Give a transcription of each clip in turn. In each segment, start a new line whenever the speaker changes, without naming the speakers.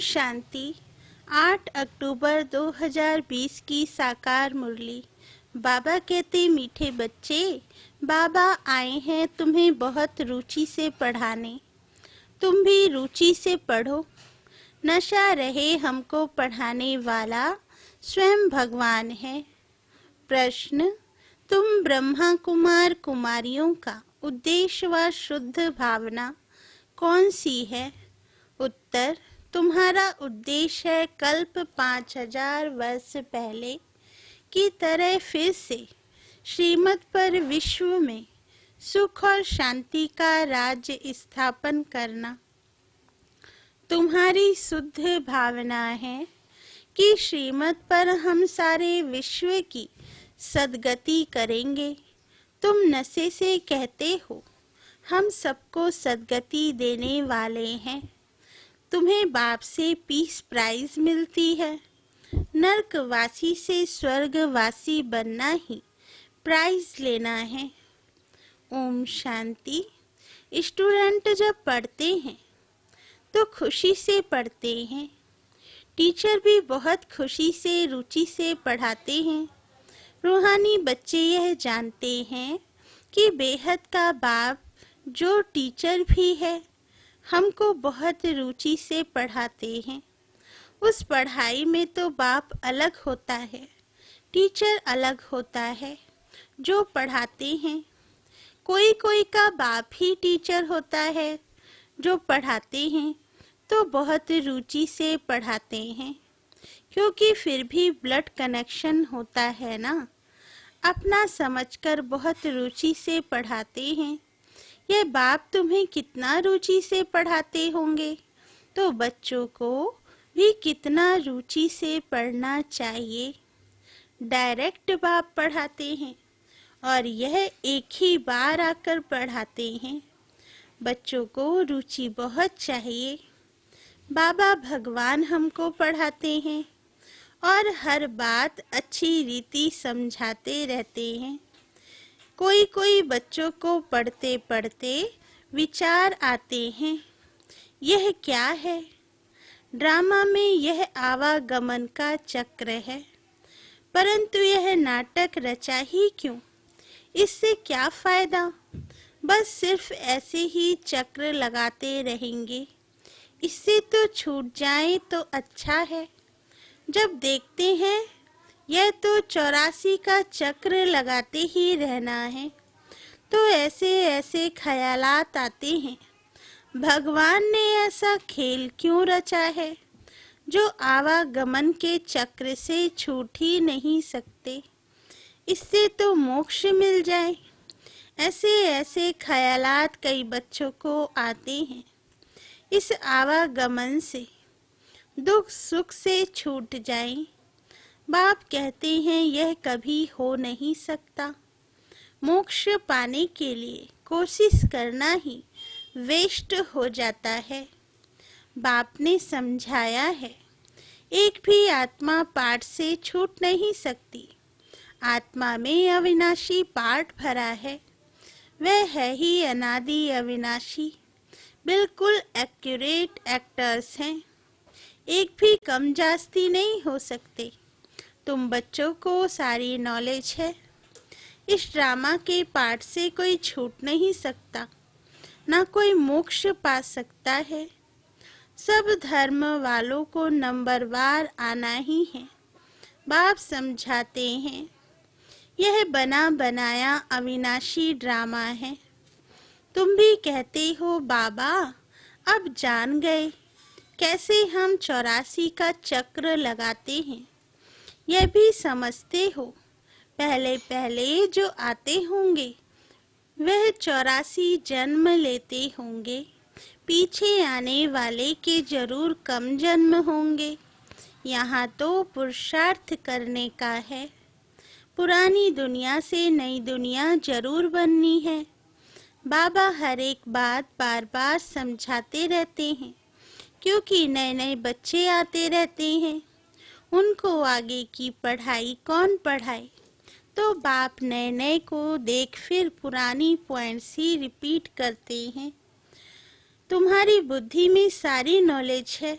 शांति। 8 अक्टूबर 2020 की साकार मुरली। बाबा कहते, मीठे बच्चे, बाबा आए हैं तुम्हें बहुत रुचि से पढ़ाने। तुम भी रुचि से पढ़ो। नशा रहे हमको पढ़ाने वाला स्वयं भगवान है। प्रश्न, तुम ब्रह्मा कुमार कुमारियों का उद्देश्य व शुद्ध भावना कौन सी है? उत्तर, तुम्हारा उद्देश्य है कल्प 5000 वर्ष पहले की तरह फिर से श्रीमत पर विश्व में सुख और शांति का राज्य स्थापन करना। तुम्हारी शुद्ध भावना है कि श्रीमत पर हम सारे विश्व की सद्गति करेंगे। तुम नशे से कहते हो हम सबको सद्गति देने वाले हैं। तुम्हें बाप से पीस प्राइज मिलती है। नरकवासी से स्वर्गवासी बनना ही प्राइज लेना है। ओम शांति। स्टूडेंट जब पढ़ते हैं तो खुशी से पढ़ते हैं। टीचर भी बहुत खुशी से रुचि से पढ़ाते हैं। रूहानी बच्चे यह जानते हैं कि बेहद का बाप जो टीचर भी है हमको बहुत रुचि से पढ़ाते हैं। उस पढ़ाई में तो बाप अलग होता है, टीचर अलग होता है जो पढ़ाते हैं। कोई कोई का बाप ही टीचर होता है जो पढ़ाते हैं तो बहुत रुचि से पढ़ाते हैं, क्योंकि फिर भी ब्लड कनेक्शन होता है ना। अपना समझकर बहुत रुचि से पढ़ाते हैं। यह बाप तुम्हें कितना रुचि से पढ़ाते होंगे तो बच्चों को भी कितना रुचि से पढ़ना चाहिए। डायरेक्ट बाप पढ़ाते हैं और यह एक ही बार आकर पढ़ाते हैं। बच्चों को रुचि बहुत चाहिए। बाबा भगवान हमको पढ़ाते हैं और हर बात अच्छी रीति समझाते रहते हैं। कोई कोई बच्चों को पढ़ते पढ़ते विचार आते हैं, यह क्या है? ड्रामा में यह आवागमन का चक्र है, परंतु यह नाटक रचा ही क्यों? इससे क्या फायदा? बस सिर्फ ऐसे ही चक्र लगाते रहेंगे। इससे तो छूट जाए तो अच्छा है। जब देखते हैं यह तो 84 का चक्र लगाते ही रहना है, तो ऐसे ऐसे ख्यालात आते हैं, भगवान ने ऐसा खेल क्यों रचा है जो आवागमन के चक्र से छूट ही नहीं सकते? इससे तो मोक्ष मिल जाए। ऐसे ऐसे ख्यालात कई बच्चों को आते हैं। इस आवागमन से दुख सुख से छूट जाएं। बाप कहते हैं यह कभी हो नहीं सकता। मोक्ष पाने के लिए कोशिश करना ही वेस्ट हो जाता है। बाप ने समझाया है, एक भी आत्मा पाठ से छूट नहीं सकती। आत्मा में अविनाशी पाठ भरा है। वह है ही अनादि अविनाशी। बिल्कुल एक्यूरेट एक्टर्स हैं। एक भी कम जास्ती नहीं हो सकते। तुम बच्चों को सारी नॉलेज है। इस ड्रामा के पाठ से कोई छूट नहीं सकता, ना कोई मोक्ष पा सकता है। सब धर्म वालों को नंबरवार आना ही है। बाप समझाते हैं यह बना बनाया अविनाशी ड्रामा है। तुम भी कहते हो बाबा अब जान गए कैसे हम 84 का चक्र लगाते हैं। यह भी समझते हो पहले पहले जो आते होंगे वह 84 जन्म लेते होंगे। पीछे आने वाले के जरूर कम जन्म होंगे। यहाँ तो पुरुषार्थ करने का है। पुरानी दुनिया से नई दुनिया जरूर बननी है। बाबा हर एक बात बार बार समझाते रहते हैं, क्योंकि नए नए बच्चे आते रहते हैं। उनको आगे की पढ़ाई कौन पढ़ाए? तो बाप नए नए को देख फिर पुरानी पॉइंट्स ही रिपीट करते हैं। तुम्हारी बुद्धि में सारी नॉलेज है,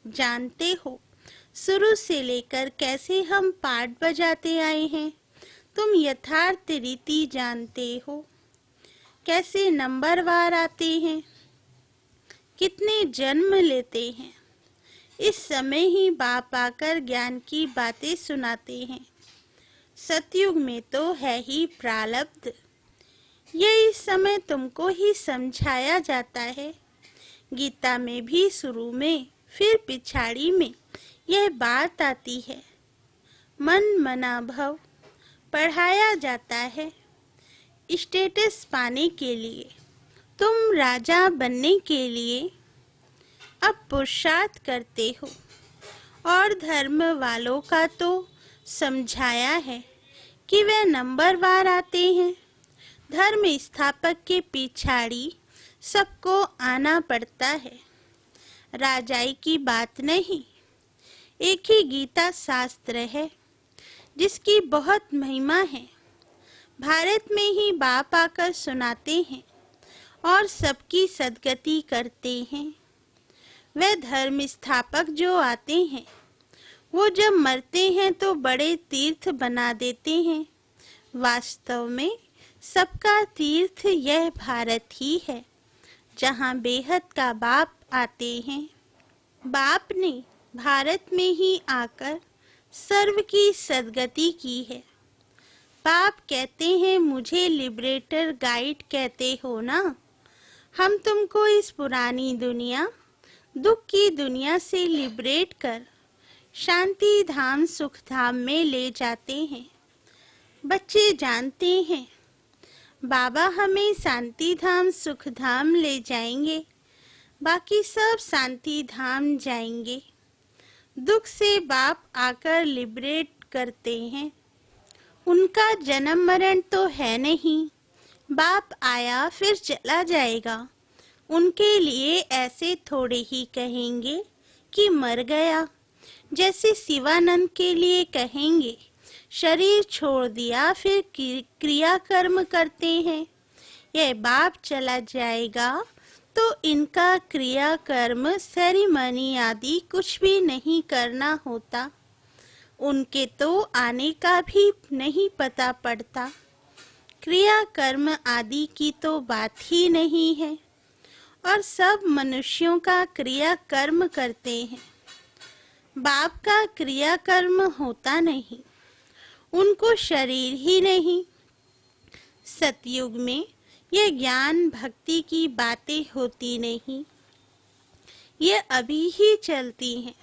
जानते हो शुरू से लेकर कैसे हम पाठ बजाते आए हैं। तुम यथार्थ रीति जानते हो कैसे नंबरवार आते हैं, कितने जन्म लेते हैं। इस समय ही बाप आकर ज्ञान की बातें सुनाते हैं। सतयुग में तो है ही प्रारब्ध, ये इस समय तुमको ही समझाया जाता है। गीता में भी शुरू में फिर पिछाड़ी में यह बात आती है। मन मना भव पढ़ाया जाता है स्टेटस पाने के लिए, तुम राजा बनने के लिए अब पुरुषार्थ करते हो। और धर्म वालों का तो समझाया है कि वे नंबरवार आते हैं। धर्म स्थापक के पिछाड़ी सबको आना पड़ता है, राजाई की बात नहीं। एक ही गीता शास्त्र है जिसकी बहुत महिमा है। भारत में ही बाप आकर सुनाते हैं और सबकी सद्गति करते हैं। वे धर्म स्थापक जो आते हैं वो जब मरते हैं तो बड़े तीर्थ बना देते हैं। वास्तव में सबका तीर्थ यह भारत ही है जहाँ बेहद का बाप आते हैं। बाप ने भारत में ही आकर सर्व की सद्गति की है। बाप कहते हैं मुझे लिबरेटर गाइड कहते हो ना। हम तुमको इस पुरानी दुनिया दुख की दुनिया से लिबरेट कर शांति धाम सुख धाम में ले जाते हैं। बच्चे जानते हैं बाबा हमें शांति धाम सुख धाम ले जाएंगे, बाकी सब शांति धाम जाएंगे। दुख से बाप आकर लिबरेट करते हैं। उनका जन्म मरण तो है नहीं, बाप आया फिर चला जाएगा। उनके लिए ऐसे थोड़े ही कहेंगे कि मर गया, जैसे शिवानंद के लिए कहेंगे शरीर छोड़ दिया फिर क्रिया कर्म करते हैं। यह बाप चला जाएगा तो इनका क्रिया कर्म सेरेमनी आदि कुछ भी नहीं करना होता। उनके तो आने का भी नहीं पता पड़ता। क्रिया कर्म आदि की तो बात ही नहीं है और सब मनुष्यों का क्रिया कर्म करते हैं। बाप का क्रिया कर्म होता नहीं, उनको शरीर ही नहीं। सतयुग में ये ज्ञान भक्ति की बातें होती नहीं, ये अभी ही चलती हैं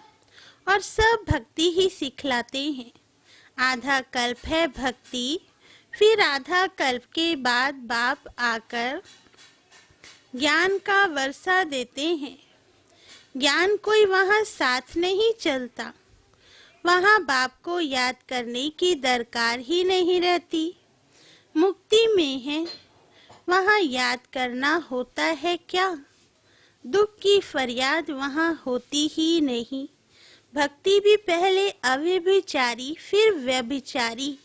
और सब भक्ति ही सिखलाते हैं। आधा कल्प है भक्ति, फिर आधा कल्प के बाद बाप आकर ज्ञान का वर्षा देते हैं। ज्ञान कोई वहाँ साथ नहीं चलता, वहाँ बाप को याद करने की दरकार ही नहीं रहती। मुक्ति में है, वहाँ याद करना होता है क्या? दुख की फरियाद वहाँ होती ही नहीं। भक्ति भी पहले अव्यभिचारी फिर व्यभिचारी,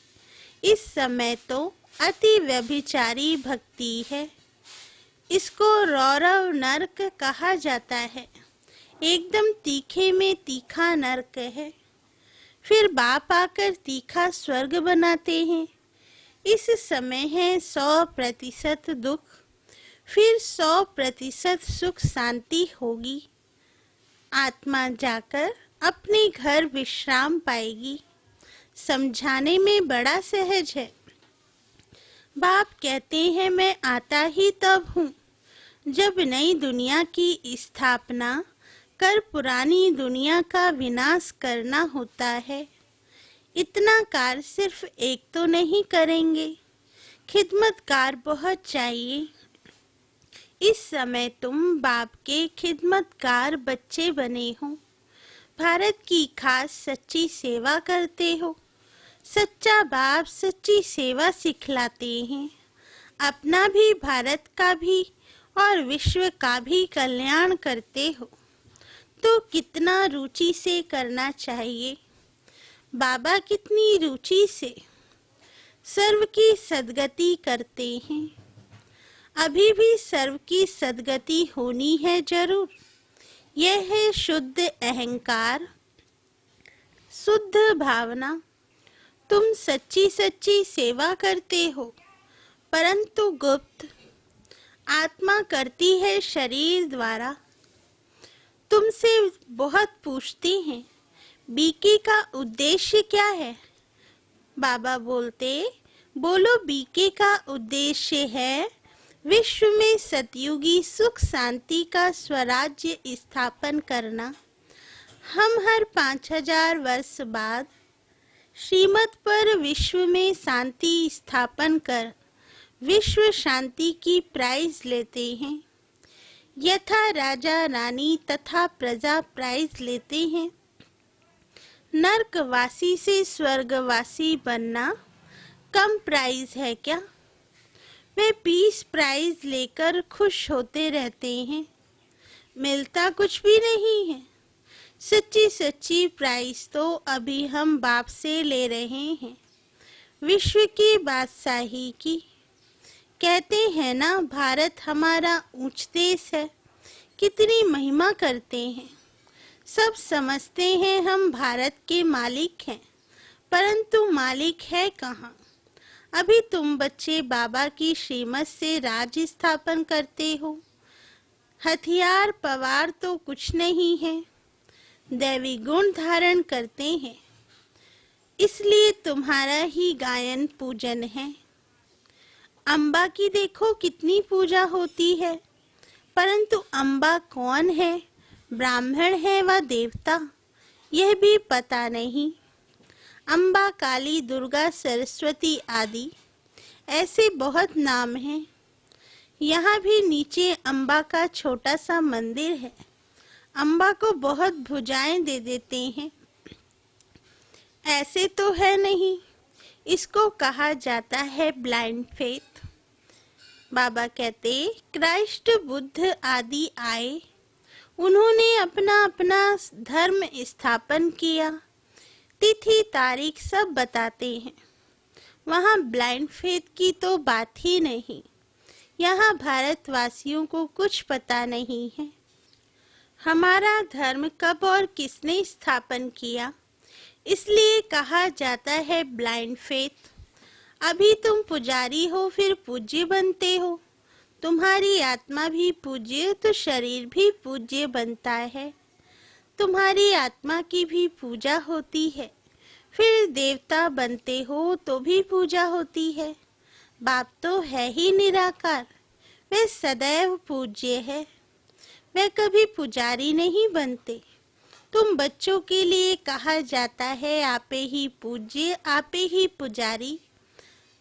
इस समय तो अति व्यभिचारी भक्ति है। इसको रौरव नरक कहा जाता है, एकदम तीखे में तीखा नरक है। फिर बाप आकर तीखा स्वर्ग बनाते हैं। इस समय है 100% दुख, फिर 100% सुख शांति होगी। आत्मा जाकर अपने घर विश्राम पाएगी। समझाने में बड़ा सहज है। बाप कहते हैं मैं आता ही तब हूँ जब नई दुनिया की स्थापना कर पुरानी दुनिया का विनाश करना होता है। इतना कार्य सिर्फ एक तो नहीं करेंगे, खिदमतकार बहुत चाहिए। इस समय तुम बाप के खिदमतकार बच्चे बने हो, भारत की खास सच्ची सेवा करते हो। सच्चा बाप सच्ची सेवा सिखलाते हैं। अपना भी, भारत का भी और विश्व का भी कल्याण करते हो तो कितना रुचि से करना चाहिए। बाबा कितनी रुचि से सर्व की सद्गति करते हैं। अभी भी सर्व की सद्गति होनी है जरूर। यह है शुद्ध अहंकार, शुद्ध भावना। तुम सच्ची सच्ची सेवा करते हो, परंतु गुप्त आत्मा करती है शरीर द्वारा। तुमसे बहुत पूछती हैं, बीके का उद्देश्य क्या है? बाबा बोलते, बोलो बीके का उद्देश्य है विश्व में सतयुगी सुख शांति का स्वराज्य स्थापन करना। हम हर 5000 वर्ष बाद श्रीमत पर विश्व में शांति स्थापन कर विश्व शांति की प्राइज लेते हैं। यथा राजा रानी तथा प्रजा प्राइज लेते हैं। नरकवासी से स्वर्गवासी बनना कम प्राइज है क्या? वे 20 प्राइज लेकर खुश होते रहते हैं, मिलता कुछ भी नहीं है। सच्ची सच्ची प्राइज तो अभी हम बाप से ले रहे हैं, विश्व की बादशाही की। कहते हैं ना, भारत हमारा ऊंच देश है, कितनी महिमा करते हैं। सब समझते हैं हम भारत के मालिक हैं, परंतु मालिक है कहाँ? अभी तुम बच्चे बाबा की श्रीमत से राज स्थापन करते हो। हथियार पवार तो कुछ नहीं है, दैवी गुण धारण करते हैं, इसलिए तुम्हारा ही गायन पूजन है। अम्बा की देखो कितनी पूजा होती है, परंतु अम्बा कौन है, ब्राह्मण है व देवता, यह भी पता नहीं। अम्बा, काली, दुर्गा, सरस्वती आदि ऐसे बहुत नाम हैं। यहाँ भी नीचे अम्बा का छोटा सा मंदिर है। अम्बा को बहुत भुजाएं दे देते हैं, ऐसे तो है नहीं। इसको कहा जाता है ब्लाइंड फेथ। बाबा कहते, क्राइस्ट बुद्ध आदि आए, उन्होंने अपना अपना धर्म स्थापन किया, तिथि तारीख सब बताते हैं। वहाँ ब्लाइंड फेथ की तो बात ही नहीं। यहाँ भारतवासियों को कुछ पता नहीं है हमारा धर्म कब और किसने स्थापन किया, इसलिए कहा जाता है ब्लाइंड फेथ। अभी तुम पुजारी हो, फिर पूज्य बनते हो। तुम्हारी आत्मा भी पूज्य तो शरीर भी पूज्य बनता है। तुम्हारी आत्मा की भी पूजा होती है, फिर देवता बनते हो तो भी पूजा होती है। बाप तो है ही निराकार, वे सदैव पूज्य है, वे कभी पुजारी नहीं बनते। तुम बच्चों के लिए कहा जाता है आपे ही पूज्य, आपे ही पुजारी।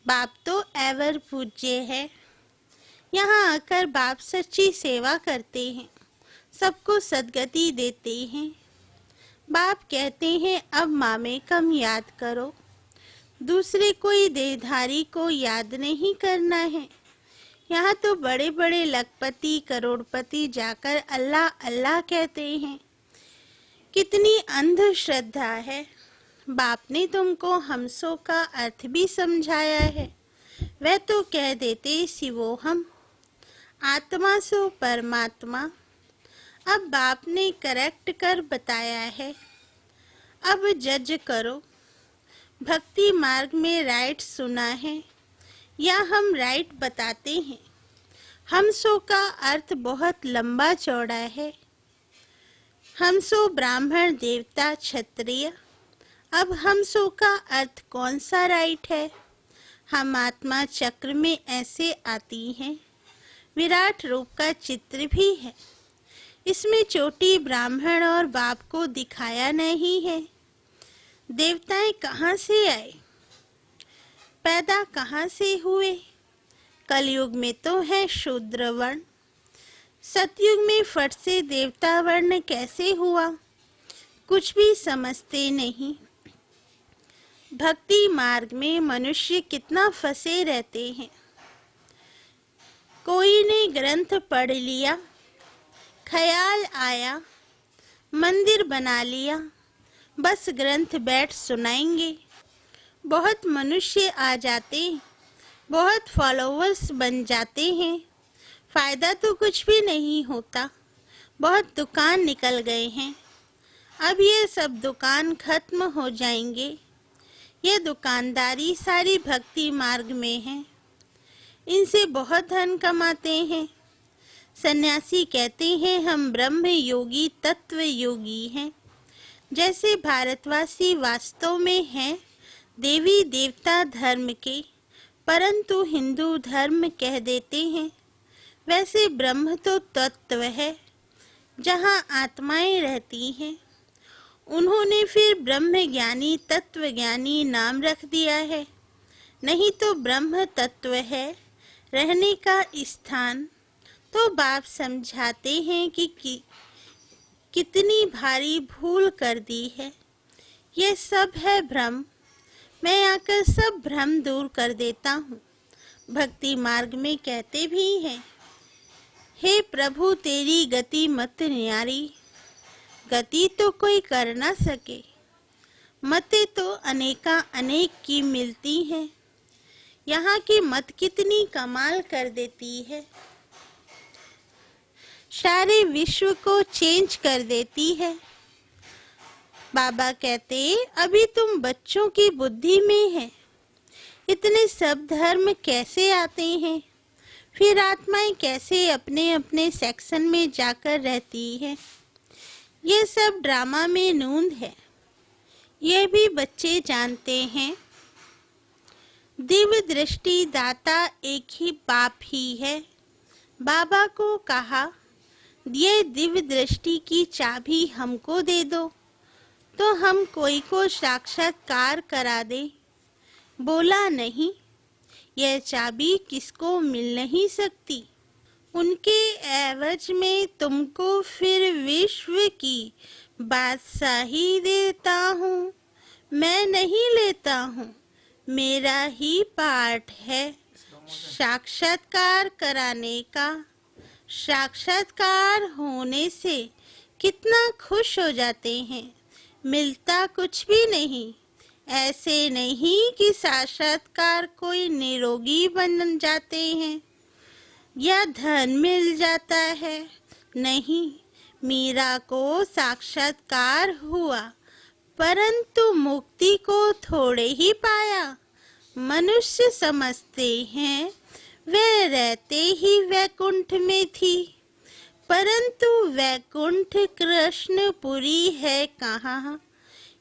बाप तो एवर पूज्य है। यहाँ आकर बाप सच्ची सेवा करते हैं, सबको सद्गति देते हैं। बाप कहते हैं, अब मामे कम याद करो, दूसरे कोई देहधारी को याद नहीं करना है। यहाँ तो बड़े बड़े लखपति करोड़पति जाकर अल्लाह अल्लाह कहते हैं। कितनी अंधश्रद्धा है। बाप ने तुमको हमसो का अर्थ भी समझाया है। वह तो कह देते शिवोहम, आत्मा सो परमात्मा। अब बाप ने करेक्ट कर बताया है। अब जज करो, भक्ति मार्ग में राइट सुना है या हम राइट बताते हैं? हमसो का अर्थ बहुत लंबा चौड़ा है। हमसो ब्राह्मण, देवता, क्षत्रिय। अब हमसो का अर्थ कौन सा राइट है? हम आत्मा चक्र में ऐसे आती हैं। विराट रूप का चित्र भी है, इसमें चोटी ब्राह्मण और बाप को दिखाया नहीं है। देवताएं कहाँ से आए, पैदा कहाँ से हुए? कलयुग में तो है शूद्र वर्ण, सतयुग में फट से देवता वर्ण कैसे हुआ? कुछ भी समझते नहीं। भक्ति मार्ग में मनुष्य कितना फंसे रहते हैं। कोई ने ग्रंथ पढ़ लिया, ख्याल आया, मंदिर बना लिया, बस ग्रंथ बैठ सुनाएंगे। बहुत मनुष्य आ जाते, बहुत फॉलोवर्स बन जाते हैं, फायदा तो कुछ भी नहीं होता। बहुत दुकान निकल गए हैं। अब ये सब दुकान खत्म हो जाएंगे। ये दुकानदारी सारी भक्ति मार्ग में है। इनसे बहुत धन कमाते हैं। सन्यासी कहते हैं हम ब्रह्म योगी तत्व योगी हैं। जैसे भारतवासी वास्तव में हैं देवी देवता धर्म के, परंतु हिंदू धर्म कह देते हैं, वैसे ब्रह्म तो तत्व है जहाँ आत्माएं रहती हैं। उन्होंने फिर ब्रह्म ज्ञानी तत्व ज्ञानी नाम रख दिया है, नहीं तो ब्रह्म तत्व है रहने का स्थान। तो बाप समझाते हैं कि कितनी भारी भूल कर दी है। ये सब है भ्रम। मैं आकर सब भ्रम दूर कर देता हूँ। भक्ति मार्ग में कहते भी हैं, हे प्रभु तेरी गति मत न्यारी। गति तो कोई कर ना सके, मतें तो अनेका अनेक की मिलती हैं। यहाँ की मत कितनी कमाल कर देती है, सारे विश्व को चेंज कर देती है। बाबा कहते अभी तुम बच्चों की बुद्धि में है। इतने सब धर्म कैसे आते हैं, फिर आत्माएं कैसे अपने अपने सेक्शन में जाकर रहती है। ये सब ड्रामा में नूंद है, ये भी बच्चे जानते हैं। दिव्य दृष्टि दाता एक ही बाप ही है। बाबा को कहा, ये दिव्य दृष्टि की चाबी हमको दे दो तो हम कोई को साक्षात्कार करा दे। बोला नहीं, यह चाबी किसको मिल नहीं सकती। उनके एवज में तुमको फिर विश्व की बादशाही देता हूँ। मैं नहीं लेता हूँ, मेरा ही पाठ है साक्षात्कार कराने का। साक्षात्कार होने से कितना खुश हो जाते हैं। मिलता कुछ भी नहीं। ऐसे नहीं कि साक्षात्कार कोई निरोगी बन जाते हैं या धन मिल जाता है। नहीं, मीरा को साक्षात्कार हुआ, परंतु मुक्ति को थोड़े ही पाया। मनुष्य समझते हैं वह रहते ही वैकुंठ में थी, परंतु वैकुंठ कृष्णपुरी है कहाँ।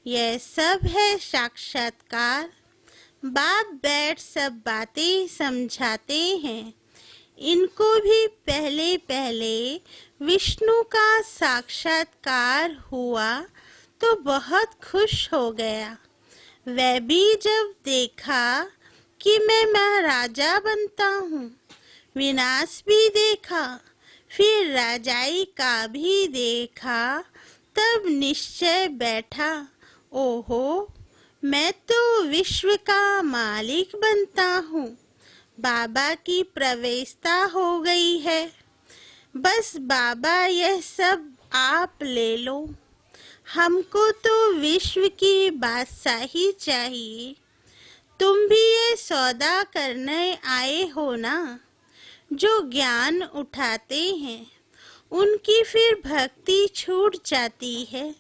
यह सब है साक्षात्कार। बाप बैठ सब बातें समझाते हैं। इनको भी पहले पहले विष्णु का साक्षात्कार हुआ तो बहुत खुश हो गया। वह भी जब देखा कि मैं महाराजा बनता हूँ, विनाश भी देखा, फिर राजाई का भी देखा, तब निश्चय बैठा, ओहो मैं तो विश्व का मालिक बनता हूँ। बाबा की प्रवेशता हो गई है। बस बाबा यह सब आप ले लो। हमको तो विश्व की बादशाही चाहिए। तुम भी ये सौदा करने आए हो ना। जो ज्ञान उठाते हैं उनकी फिर भक्ति छूट जाती है।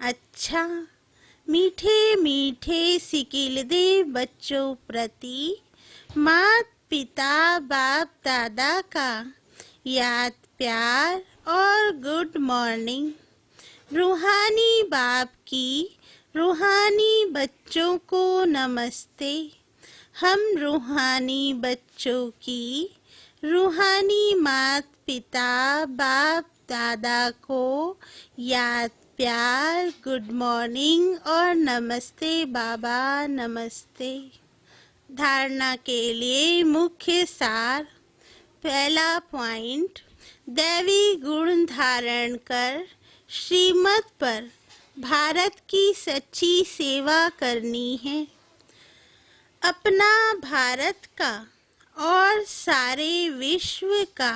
अच्छा, मीठे मीठे सिकिल दे बच्चों प्रति मात पिता बाप दादा का याद प्यार और गुड मॉर्निंग। रूहानी बाप की रूहानी बच्चों को नमस्ते। हम रूहानी बच्चों की रूहानी मात पिता बाप दादा को याद प्यार गुड मॉर्निंग और नमस्ते बाबा नमस्ते। धारणा के लिए मुख्य सार। पहला पॉइंट, दैवी गुण धारण कर श्रीमत पर भारत की सच्ची सेवा करनी है। अपना भारत का और सारे विश्व का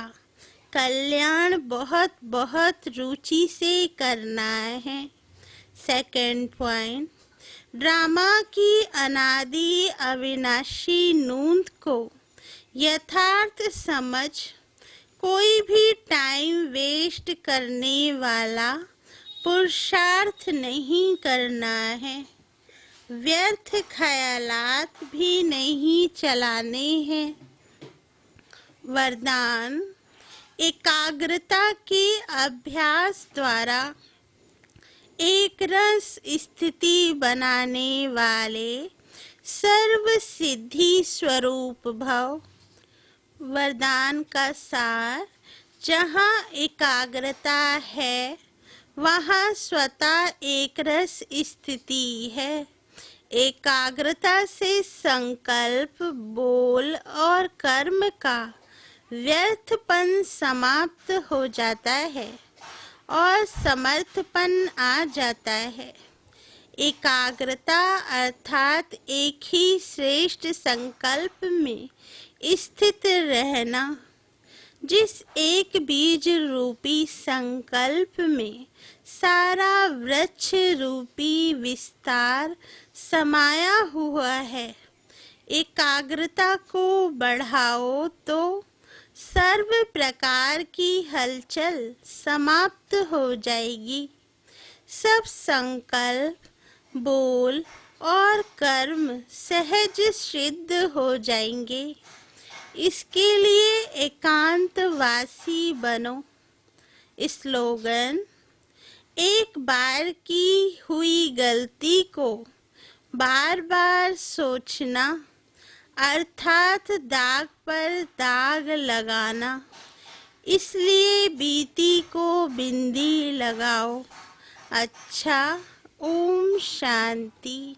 कल्याण बहुत बहुत रुचि से करना है। सेकंड पॉइंट, ड्रामा की अनादि अविनाशी नूंद को यथार्थ समझ कोई भी टाइम वेस्ट करने वाला पुरुषार्थ नहीं करना है। व्यर्थ ख्यालात भी नहीं चलाने हैं। वरदान: एकाग्रता के अभ्यास द्वारा एक रस स्थिति बनाने वाले सर्व सिद्धि स्वरूप भव। वरदान का सार: जहाँ एकाग्रता है वहाँ स्वतः एक रस स्थिति है। एकाग्रता से संकल्प, बोल और कर्म का व्यर्थपन समाप्त हो जाता है और समर्थपन आ जाता है। एकाग्रता अर्थात एक ही श्रेष्ठ संकल्प में स्थित रहना। जिस एक बीज रूपी संकल्प में सारा वृक्ष रूपी विस्तार समाया हुआ है, एकाग्रता को बढ़ाओ तो सर्व प्रकार की हलचल समाप्त हो जाएगी। सब संकल्प, बोल और कर्म सहज सिद्ध हो जाएंगे। इसके लिए एकांतवासी बनो। स्लोगन: एक बार की हुई गलती को बार बार सोचना अर्थात दाग पर दाग लगाना। इसलिए बीती को बिंदी लगाओ। अच्छा, ओम शांति।